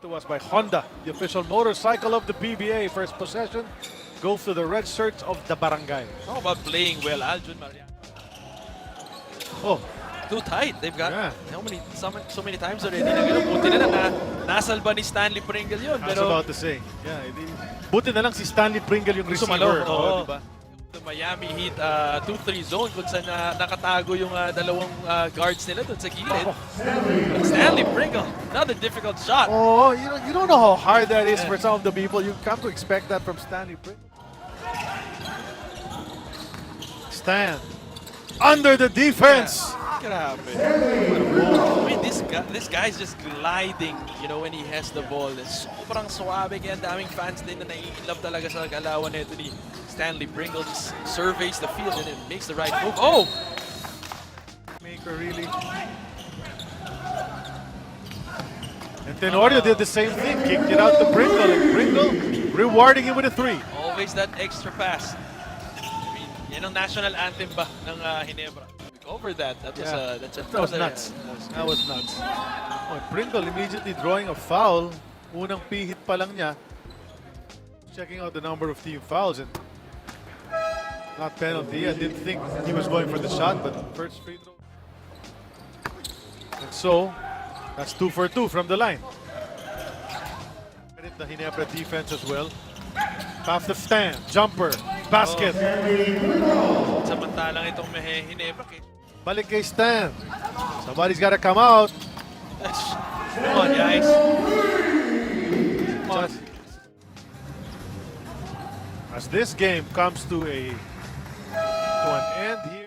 To us by Honda, the official motorcycle of the PBA. First possession goes to the red shirts of the barangay. How about playing well, Aljun Mariano? Oh, Too tight. They've got Yeah. so many times already. Buti na lang na nasalba ni Stanley Pringle yun. I was Pero about to say. Yeah, buti na lang si Stanley Pringle yung receiver. sumalo. Oo, diba? The Miami Heat 2-3 zone kung saan nakatago yung dalawang guards nila doon sa gilid. But Stanley Pringle, another difficult shot. Oh, you don't know how hard that is for some of the people. You come to expect that from Stanley Pringle. Stan under the defense. Grabe. I mean, this guy's just gliding, you know, when he has the ball. Sobrang suabe, kaya daming fans din na nai-love talaga sa galawan nito ni Stanley Pringle. Just surveys the field and then makes the right move. Oh! Maker really. And Tenorio did the same thing, kicked it out to Pringle, and Pringle rewarding him with a 3. Always that extra pass. I mean, yan ang national anthem ba ng Ginebra. Over that. That was nuts. That was nuts. Oh, Pringle immediately drawing a foul. Unang pihit pa lang niya. Checking out the number of team fouls and not penalty. I didn't think he was going for the shot, but first free throw. And so, that's 2 for 2 from the line. Credit the Ginebra defense as well. Half the stand, jumper, basket. Samantalang itong Ginebra. Balik kay Stan. Somebody's got to come out. Come on, guys. Come on. As this game comes to an end here.